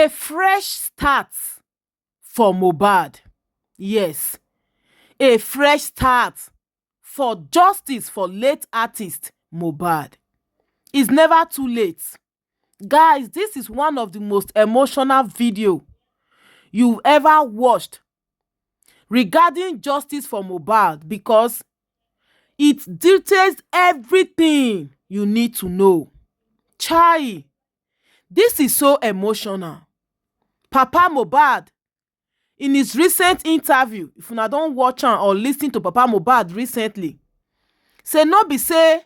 A fresh start for Mohbad. Yes, a fresh start for justice for late artist Mohbad. It's never too late. Guys, this is one of the most emotional video you've ever watched regarding justice for Mohbad, because it details everything you need to know. Chai, this is so emotional. Papa Mohbad, in his recent interview, if una don watch am or listen to Papa Mohbad recently, say no be say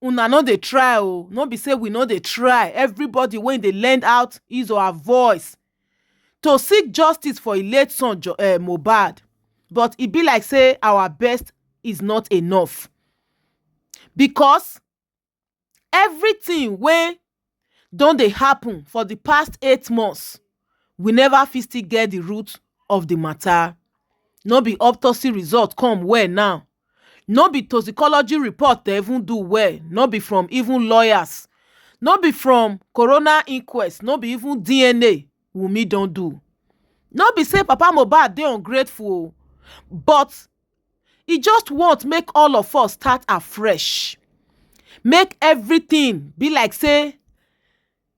una no dey try o, no be say we no dey try. Everybody wey dey lend out his or her voice to seek justice for his late son Mohbad, but e be like say our best is not enough, because everything wey don dey happen for the past 8 months, we never fit still get the root of the matter. No be autopsy result come well now, no be toxicology report dey even do well, no be from even lawyers, no be from coroner inquest, no be even DNA Wummi don do. No be say Papa Mohbad dey ungrateful, but e just want make all of us start afresh, make everything be like say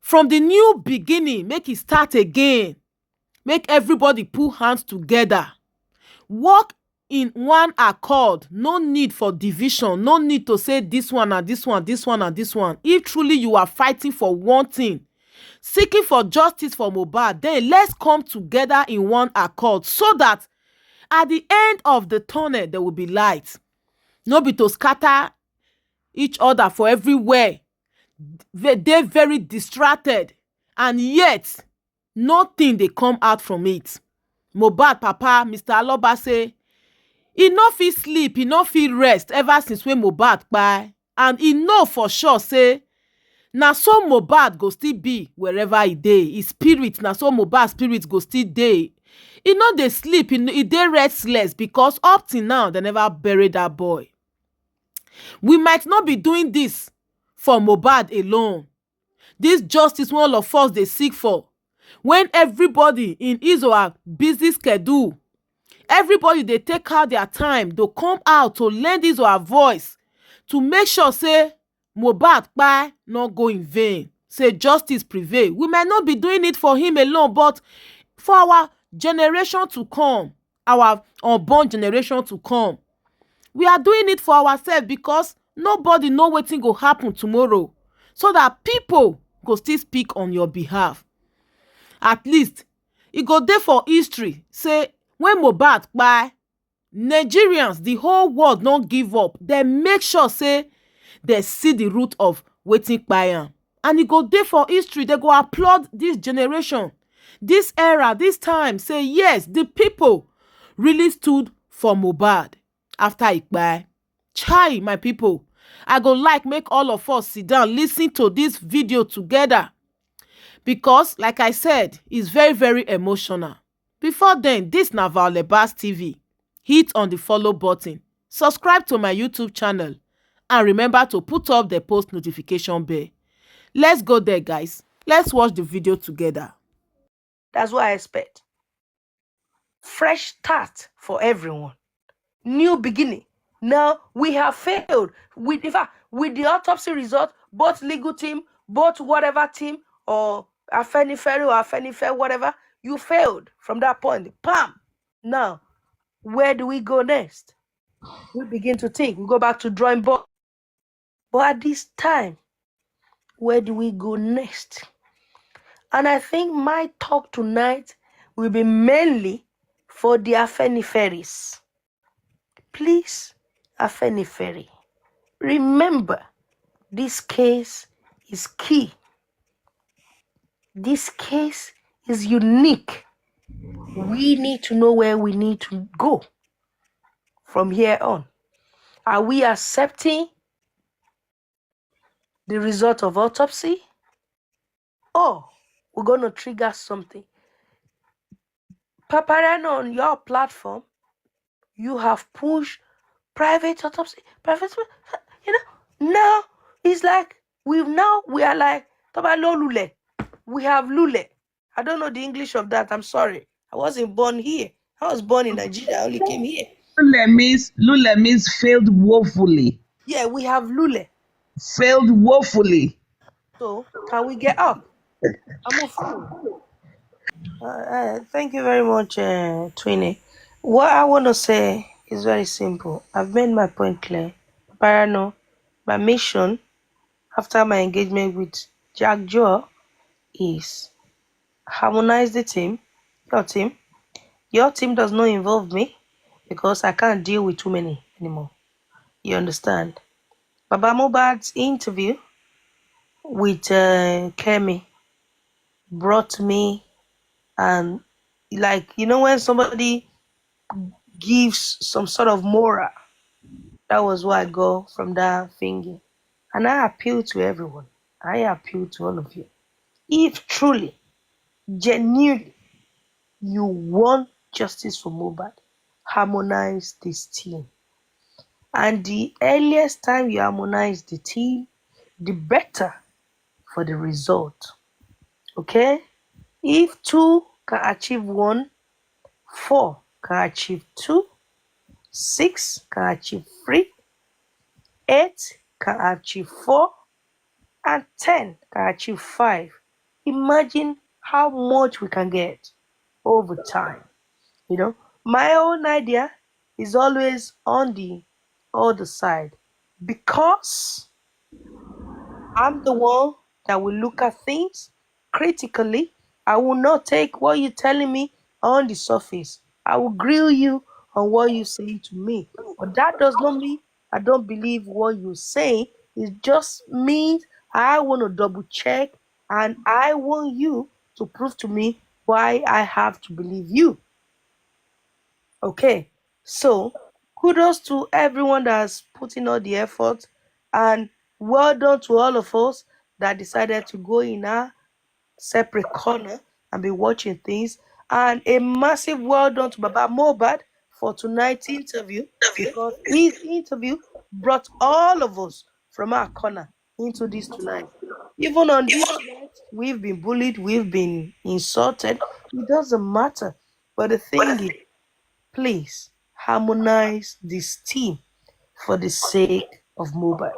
from the new beginning, make e start again, make everybody put hands together, work in one accord. No need for division, no need to say this one and this one, this one and this one. If truly you are fighting for one thing, seeking for justice for Mohbad, then let's come together in one accord, so that at the end of the tunnel there will be light. No be to scatter each other for everywhere. They're very distracted, and yet nothing dey come out from it. Mohbad papa Mr. Aloba say e no fit sleep, e no fit rest ever since when Mohbad kpai, and e know for sure say na so Mohbad go still be wherever e dey. His spirit, na so Mohbad spirit go still dey. E no dey sleep, e dey restless, because up till now they never bury that boy. We might not be doing this for Mohbad alone. This justice wey all of us dey seek for, when everybody in his or her busy schedule, everybody dey take out their time to come out to lend his or her voice to make sure say Mohbad kpai no go in vain, say justice prevail. We might not be doing it for him alone, but for our generation to come, our unborn generation to come, we are doing it for ourselves, because nobody know wetin go happen tomorrow, so that people go still speak on your behalf. At least e go dey for history say when Mohbad kpai, Nigerians, the whole world no give up. They make sure say they see the root of wetin kpai am, and e go dey for history. They go applaud this generation, this era, this time, say yes, the people really stood for Mohbad after he kpai. Chai, my people, I go like make all of us sit down, listen to this video together, because like I said, it's very, very emotional. Before then, this na Lebas TV. Hit on the follow button, subscribe to my YouTube channel, and remember to put up the post notification bell. Let's go there, guys. Let's watch the video together. That's what I expect. Fresh start for everyone. New beginning. Now we have failed. In fact, with the autopsy result, both legal team, both whatever team, or Afenifere or Afenifere, whatever, you failed from that point. Pam! Now, where do we go next? We begin to think. We go back to drawing board. But at this time, where do we go next? And I think my talk tonight will be mainly for the Afeniferes. Please, Afenifere, remember, this case is key. This case is unique. We need to know where we need to go from here on. Are we accepting the result of autopsy, or we're going to trigger something? Paparano, on your platform, you have pushed private autopsy, private, now it's like we are like Toba no lule. We have lule. I don't know the English of that. I'm sorry. I wasn't born here. I was born in Nigeria. I only came here. Lule means failed woefully. Yeah, we have Lule. Failed woefully. So can we get up and move forward? Thank you very much, Twinny. What I want to say is very simple. I've made my point clear. Parano, my mission after my engagement with Jack Joe is harmonize the team, your team. Your team does not involve me because I can't deal with too many anymore. You understand? Baba Mohbad's interview with Kemi brought me, and like when somebody gives some sort of moral, that was what I got from that thingy. And I appeal to everyone. I appeal to all of you. If truly, genuinely, you want justice for Mohbad, harmonize this team. And the earliest time you harmonize the team, the better for the result. Okay? If two can achieve one, four can achieve two, six can achieve three, eight can achieve four, and 10 can achieve five. Imagine how much we can get over time. My own idea is always on the other side because I'm the one that will look at things critically. I will not take what you're telling me on the surface. I will grill you on what you're saying to me. But that does not mean I don't believe what you're saying. It just means I want to double check and I want you to prove to me why I have to believe you. Okay, so kudos to everyone that has put in all the effort, and well done to all of us that decided to go in our separate corner and be watching things. And a massive well done to Baba Mohbad for tonight's interview because his interview brought all of us from our corner into this tonight. Even on this tonight, we've been bullied, we've been insulted. It doesn't matter. But the thing is, please harmonize this team for the sake of Mohbad.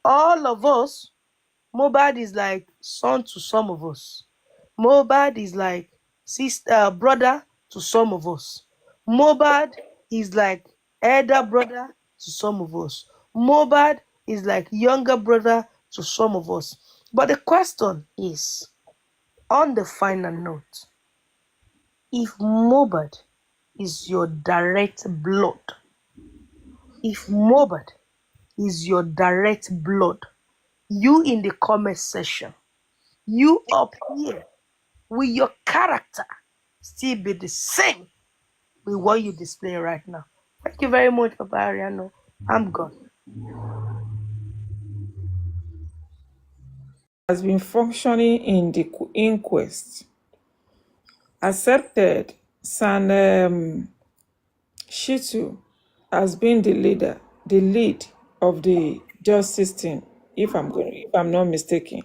All of us, Mohbad is like son to some of us. Mohbad is like sister, brother to some of us. Mohbad is like elder brother to some of us. Mohbad is like younger brother to some of us. But the question is, on the final note, if Mohbad is your direct blood, if Mohbad is your direct blood, you in the comment section, you up here, will your character still be the same with what you display right now? Thank you very much, Papa Ariano. I'm gone. Has been functioning in the inquest, accepted San Shitu as being the lead of the justice team, if I'm not mistaken.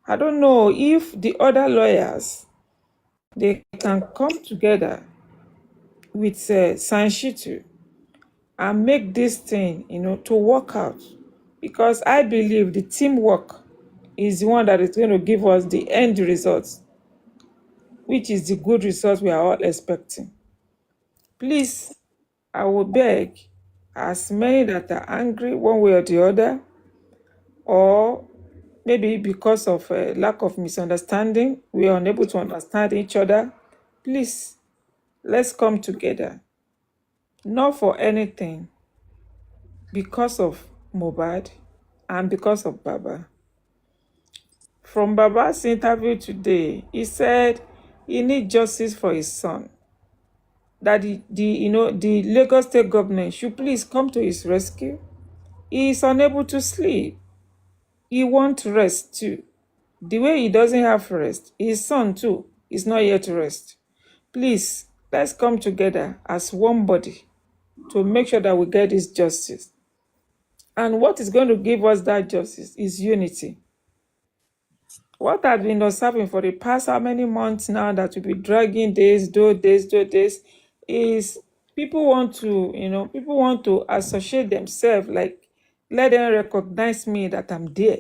I don't know if the other lawyers they can come together with San Shitu and make this thing, to work out. Because I believe the teamwork is the one that is going to give us the end results, which is the good result we are all expecting. Please, I will beg as many that are angry one way or the other, or maybe because of a lack of misunderstanding, we are unable to understand each other. Please, let's come together. Not for anything, because of Mohbad and because of Baba. From Baba's interview today, he said he needs justice for his son. That the Lagos State government should please come to his rescue. He is unable to sleep. He wants rest too. The way he doesn't have rest, his son too is not yet to rest. Please, let's come together as one body to make sure that we get this justice. And what is going to give us that justice is unity. What I've been observing for the past how many months now that we've been dragging this, do this, is people want to, people want to associate themselves, like let them recognize me that I'm there.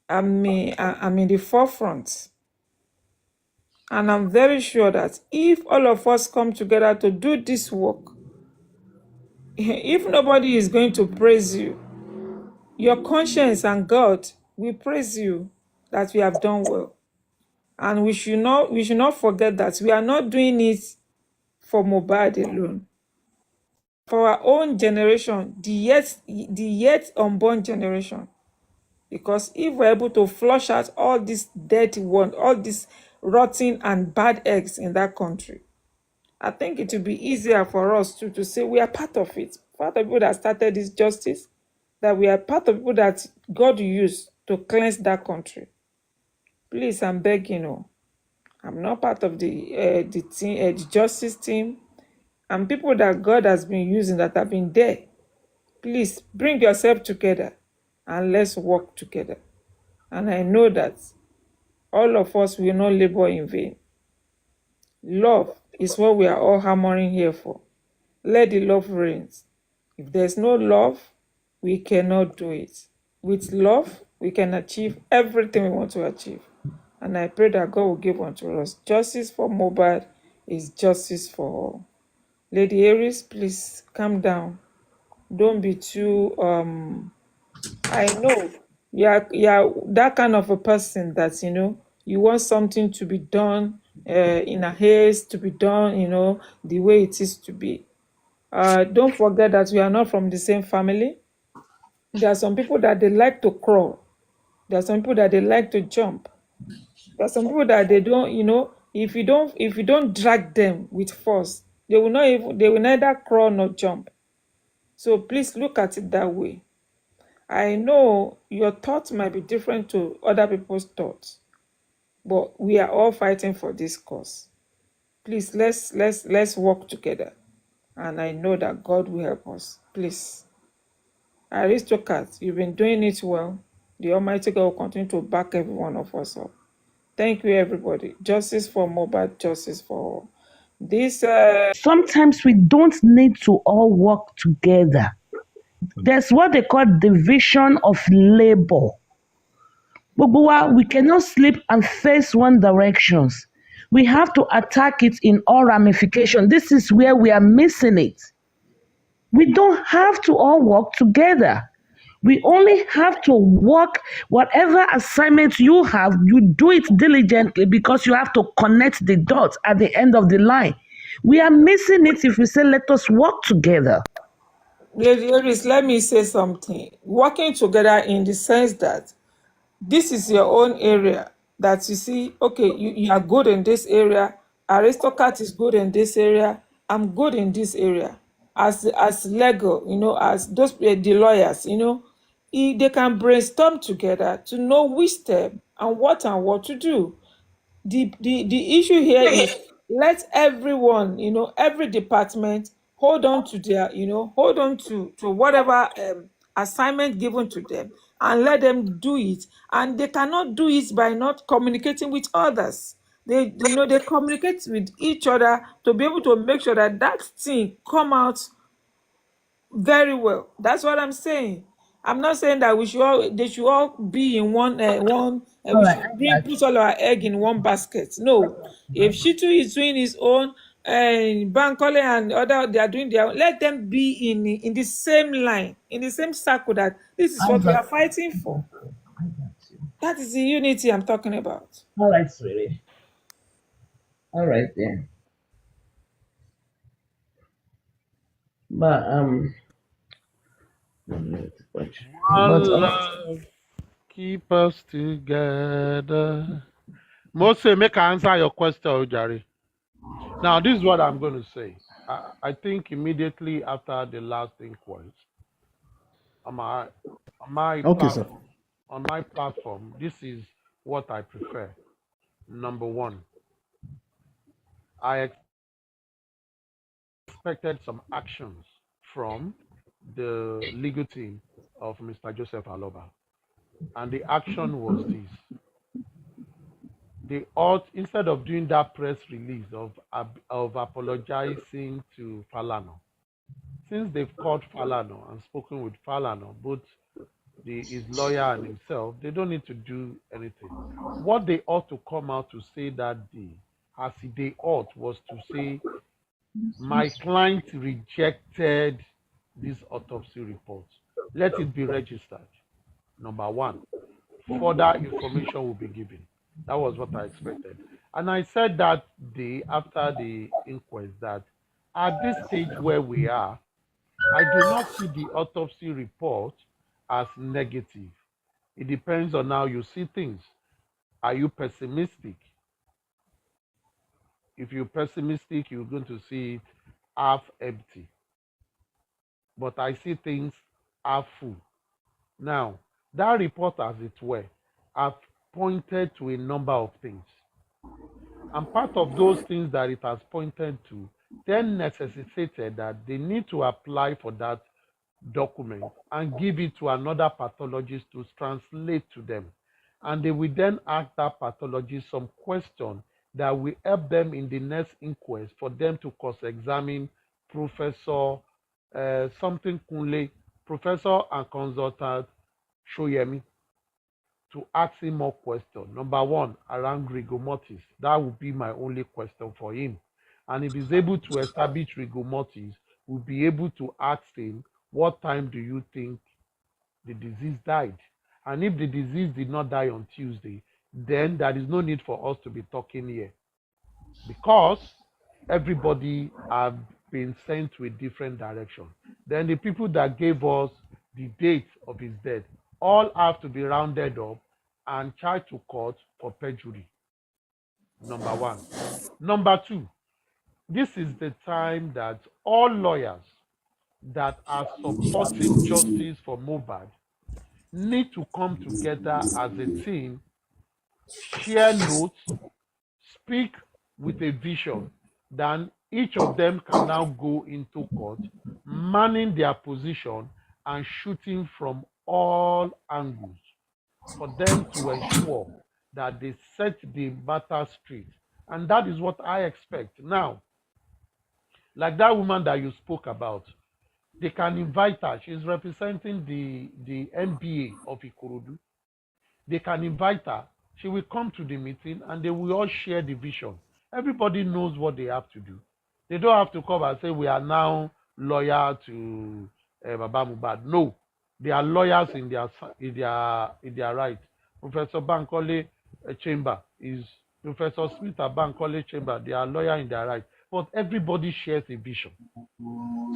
I'm in the forefront. And I'm very sure that if all of us come together to do this work, if nobody is going to praise you, your conscience and God will praise you that we have done well. And we should not forget that we are not doing it for Mohbad alone. For our own generation, the yet unborn generation. Because if we're able to flush out all these dirty ones, all these rotten and bad eggs in that country, I think it will be easier for us to say we are part of it. Part of people that started this justice, that we are part of people that God used to cleanse that country. Please, I'm begging you. I'm not part of the team, the justice team. And people that God has been using that have been there. Please bring yourself together and let's work together. And I know that all of us will not labor in vain. Love is what we are all hammering here for. Let the love reign. If there's no love, we cannot do it. With love, we can achieve everything we want to achieve. And I pray that God will give unto us. Justice for Mohbad is justice for all. Lady Aries, please calm down. Don't be too I know you're that kind of a person that you want something to be done in a haste, to be done, the way it is to be. Don't forget that we are not from the same family. There are some people that they like to crawl. There are some people that they like to jump. There are some people that they don't, if you don't drag them with force, they will neither crawl nor jump. So please look at it that way. I know your thoughts might be different to other people's thoughts, but we are all fighting for this cause. Please let's work together. And I know that God will help us. Please. Aristocrats, you've been doing it well. The Almighty God will continue to back every one of us up. Thank you, everybody. Justice for Mohbad, justice for all. This Sometimes we don't need to all work together. There's what they call division of labor. Gbogbo wa, we cannot sleep and face one directions. We have to attack it in all ramifications. This is where we are missing it. We don't have to all work together. We only have to work whatever assignment you have, you do it diligently because you have to connect the dots at the end of the line. We are missing it if we say, let us work together. Lady Aries, let me say something. Working together in the sense that this is your own area that you see, okay, you are good in this area, aristocrat is good in this area, I'm good in this area. As legal, as those the lawyers, they can brainstorm together to know which step and what to do. The issue here is let everyone, every department hold on to their, hold on to whatever assignment given to them and let them do it. And they cannot do it by not communicating with others. They communicate with each other to be able to make sure that that thing come out very well. That's what I'm saying. I'm not saying that they should all be in All we right, should I got put all our egg in one basket. No, if Shitu is doing his own and Bankole and other they are doing their own, let them be in the same line, in the same circle. That this is I what we got are fighting for. I got you. That is the unity I'm talking about. All right, sweetie. All right then. But One but love keep us together. Mose, make I answer your question, Jerry. Now, this is what I'm going to say. I think immediately after the last inquest, on my Okay, sir. platform, this is what I prefer. Number one, I expected some actions from the legal team of Mr. Joseph Aloba. And the action was this. they ought, instead of doing that press release of apologizing to Falano, since they've called Falano and spoken with Falano, both his lawyer and himself, they don't need to do anything. What they ought to come out to say that day, as they ought, was to say, my client rejected this autopsy report. Let it be registered. Number one, further information will be given. That was what I expected. And I said that day after the inquest that at this stage where we are, I do not see the autopsy report as negative. It depends on how you see things. Are you pessimistic? If you're pessimistic, you're going to see it half empty. But I see things half full. Now, that report, as it were, have pointed to a number of things. And part of those things that it has pointed to then necessitated that they need to apply for that document and give it to another pathologist to translate to them. And they will then ask that pathologist some question that will help them in the next inquest for them to cross-examine Professor something Kunle, Professor and Consultant Shoyemi, to ask him more questions. Number one, around rigor mortis. That would be my only question for him. And if he's able to establish rigor mortis, we'll be able to ask him, what time do you think the disease died? And if the disease did not die on Tuesday, then there is no need for us to be talking here, because everybody have been sent to a different direction. Then the people that gave us the date of his death all have to be rounded up and charged to court for perjury. Number one. Number two, this is the time that all lawyers that are supporting justice for Mohbad need to come together as a team, share notes, speak with a vision. Then each of them can now go into court, manning their position and shooting from all angles for them to ensure that they set the matter straight. And that is what I expect. Now, like that woman that you spoke about, they can invite her. She's representing the NBA of Ikorodu. They can invite her. She will come to the meeting and they will all share the vision. Everybody knows what they have to do. They don't have to come and say, we are now loyal to Baba Mohbad. No, they are lawyers in their right. Professor Bankole Chamber is Professor Smith at Bankole Chamber. They are lawyer in their right. But everybody shares a vision.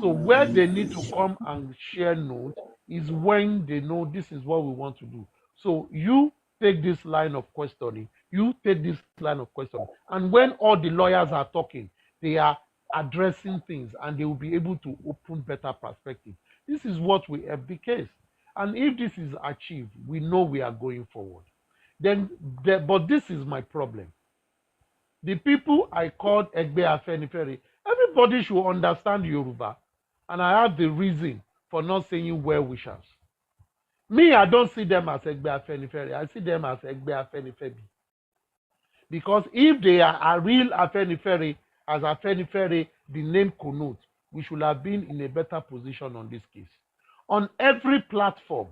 So where they need to come and share notes is when they know this is what we want to do. So you take this line of questioning, you take this line of questioning. And when all the lawyers are talking, they are addressing things and they will be able to open better perspective. This is what we have the case. And if this is achieved, we know we are going forward. But this is my problem. The people I called Egbe Afenifere, everybody should understand Yoruba. And I have the reason for not saying well wishers. Me, I don't see them as Egbe Afenifere. I see them as Egbe Afenifere. Because if they are a real Afenifere, as Afenifere, the name connotes, we should have been in a better position on this case. On every platform,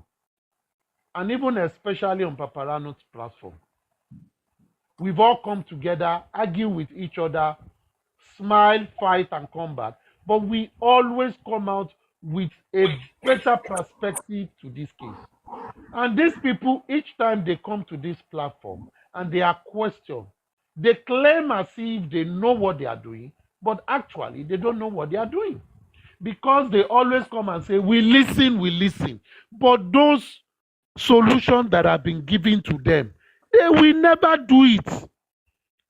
and even especially on Paparano's platform, we've all come together, argue with each other, smile, fight, and combat. But we always come out with a better perspective to this case. And these people, each time they come to this platform and they are questioned, they claim as if they know what they are doing, but actually they don't know what they are doing. Because they always come and say, we listen, we listen. But those solutions that have been given to them, they will never do it.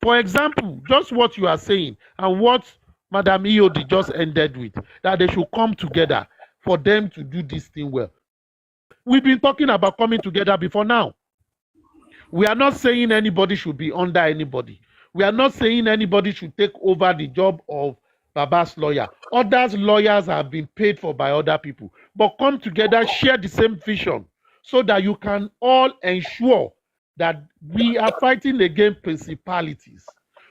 For example, just what you are saying and what Madam Iodi just ended with, that they should come together for them to do this thing well. We've been talking about coming together before now. We are not saying anybody should be under anybody. We are not saying anybody should take over the job of Baba's lawyer. Others lawyers have been paid for by other people. But come together, share the same vision so that you can all ensure that we are fighting against principalities.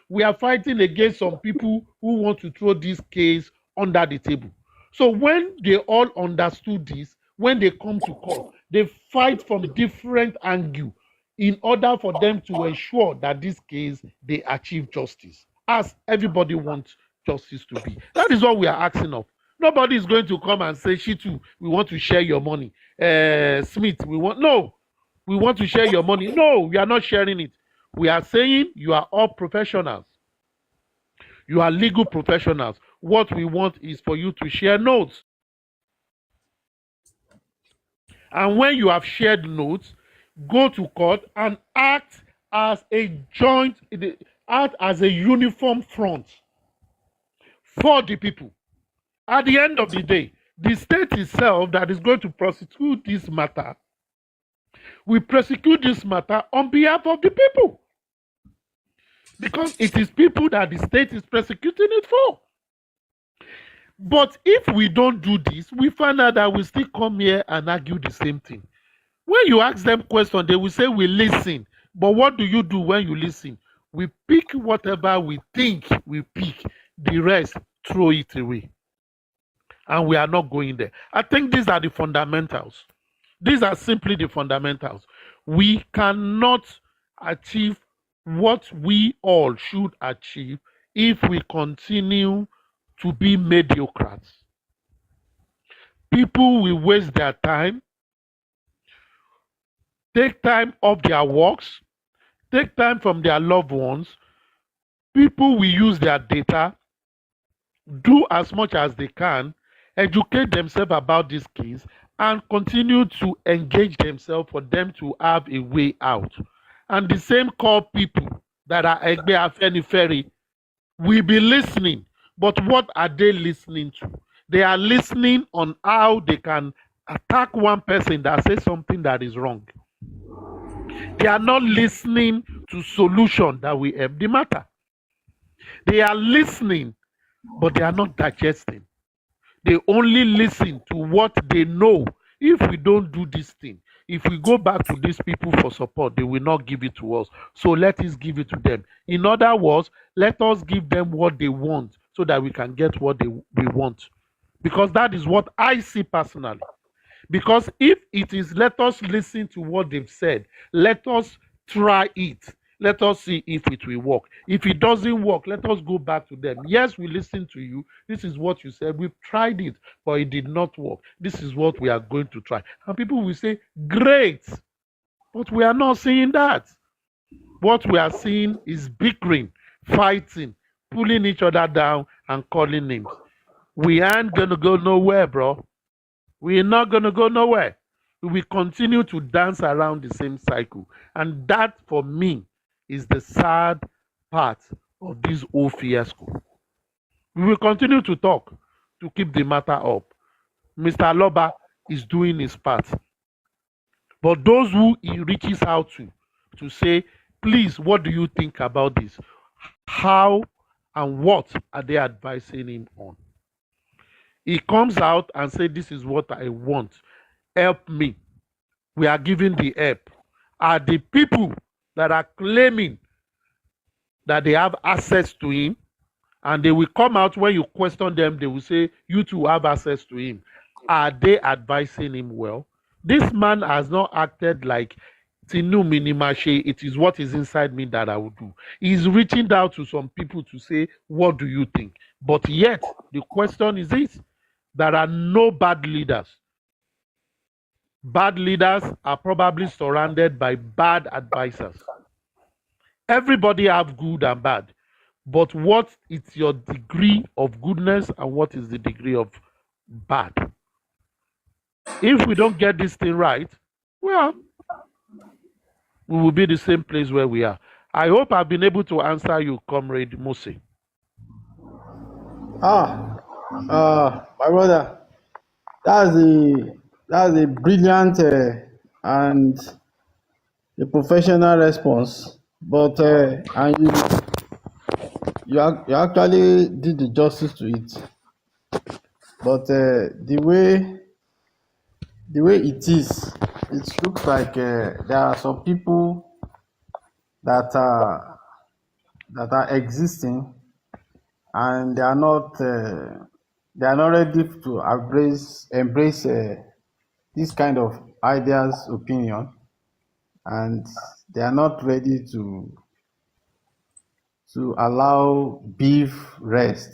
We are fighting against some people who want to throw this case under the table. So when they all understood this, when they come to court, they fight from different angles in order for them to ensure that this case they achieve justice, as everybody wants justice to be. That is what we are asking of. Nobody is going to come and say, Shitu, we want to share your money. Smith, we want to share your money. No, we are not sharing it. We are saying you are all professionals. You are legal professionals. What we want is for you to share notes. And when you have shared notes, go to court and act as a uniform front for the people. At the end of the day, the state itself that is going to prosecute this matter will prosecute this matter on behalf of the people. Because it is people that the state is prosecuting it for. But if we don't do this, we find out that we still come here and argue the same thing. When you ask them questions, they will say we listen. But what do you do when you listen? We pick whatever we think we pick. The rest, throw it away. And we are not going there. I think these are the fundamentals. These are simply the fundamentals. We cannot achieve what we all should achieve if we continue to be mediocres. People will waste their time, take time off their works, take time from their loved ones. People will use their data, do as much as they can, educate themselves about this case, and continue to engage themselves for them to have a way out. And the same core people that are Egbe Afenifere will be listening. But what are they listening to? They are listening on how they can attack one person that says something that is wrong. They are not listening to solution that will help the matter. They are listening, but they are not digesting. They only listen to what they know. If we don't do this thing, if we go back to these people for support, they will not give it to us. So let us give it to them. In other words, let us give them what they want so that we can get what we want. Because that is what I see personally. Because if it is, let us listen to what they've said. Let us try it. Let us see if it will work. If it doesn't work, let us go back to them. Yes, we listen to you. This is what you said. We've tried it, but it did not work. This is what we are going to try. And people will say, great. But we are not seeing that. What we are seeing is bickering, fighting, pulling each other down, and calling names. We aren't going to go nowhere, bro. We're not going to go nowhere. We will continue to dance around the same cycle. And that, for me, is the sad part of this whole fiasco. We will continue to talk to keep the matter up. Mr. Loba is doing his part. But those who he reaches out to say, please, what do you think about this? How and what are they advising him on? He comes out and says, this is what I want. Help me. We are giving the help. Are the people that are claiming that they have access to him, and they will come out when you question them, they will say, you too have access to him. Are they advising him well? This man has not acted like Tinu Minimashe, it is what is inside me that I will do. He's reaching out to some people to say, what do you think? But yet, the question is this: there are no bad leaders. Bad leaders are probably surrounded by bad advisors. Everybody have good and bad. But what is your degree of goodness and what is the degree of bad? If we don't get this thing right, well, we will be the same place where we are. I hope I've been able to answer you, Comrade Mose. My brother, that's a brilliant and a professional response. But and you actually did the justice to it. But the way it is, it looks like there are some people that are existing, and they are not ready to embrace this kind of ideas, opinion, and they are not ready to allow beef rest,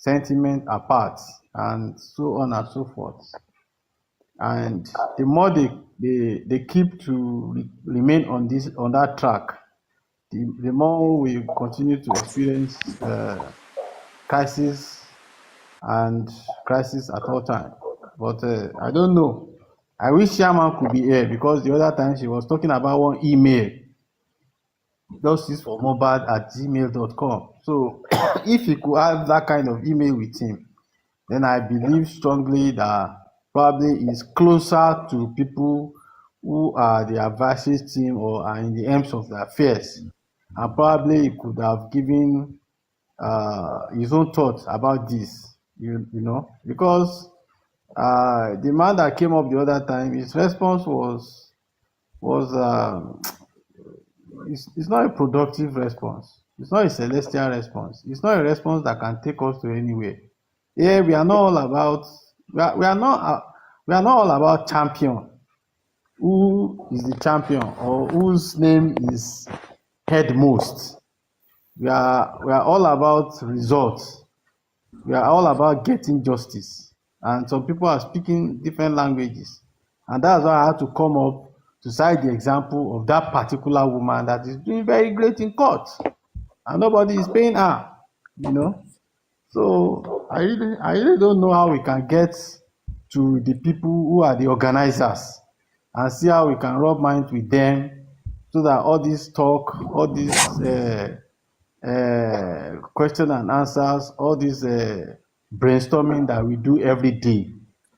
sentiment apart, and so on and so forth. And the more they keep to remain on that track, the more we continue to experience crisis and crisis at all time. But I don't know. I wish Sherman could be here, because the other time she was talking about one email, justice for Mohbad at gmail.com. So if he could have that kind of email with him, then I believe strongly that probably he's closer to people who are the advisory team or are in the arms of the affairs, and probably he could have given his own thoughts about this. You know, because the man that came up the other time, his response was it's not a productive response. It's not a celestial response. It's not a response that can take us to anywhere. Yeah, we are not all about we are not all about champion. Who is the champion or whose name is head most? We are all about results. We are all about getting justice. And some people are speaking different languages. And that's why I had to come up to cite the example of that particular woman that is doing very great in court. And nobody is paying her, you know. So I really don't know how we can get to the people who are the organizers and see how we can rub minds with them, so that all this talk, all this question and answers, all this brainstorming that we do every day,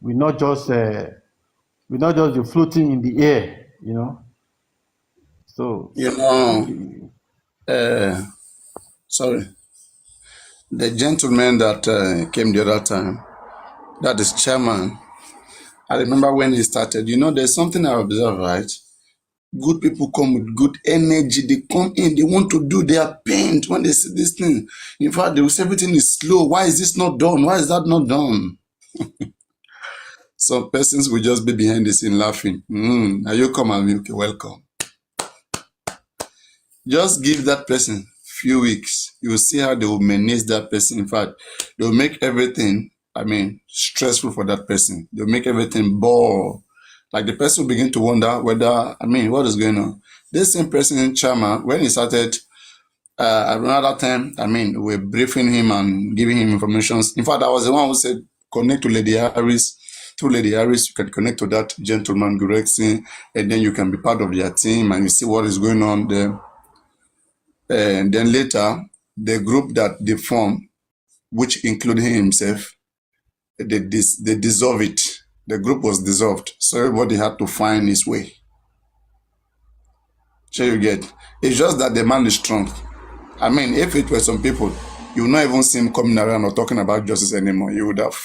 we not just be floating in the air, you know. So You I know, think uh, sorry, the gentleman that came the other time, that is chairman. I remember when he started. You know, there's something I observe, right? Good people come with good energy. They come in, they want to do their paint when they see this thing. In fact, they will say everything is slow. Why is this not done? Why is that not done? Some persons will just be behind the scene laughing. Now you come and be okay, welcome. Just give that person few weeks. You will see how they will manage that person. In fact, they will make everything, stressful for that person. They'll make everything bore. Like the person will begin to wonder whether, what is going on? This same person in Chama, when he started, another time, we're briefing him and giving him information. In fact, I was the one who said, connect to Lady Harris. Through Lady Harris, you can connect to that gentleman, Gurexin, and then you can be part of their team and you see what is going on there. And then later, the group that they formed, which included him himself, they dissolved it. The group was dissolved. So everybody had to find his way. So you get, it's just that the man is strong. If it were some people, you would not even see him coming around or talking about justice anymore. You would have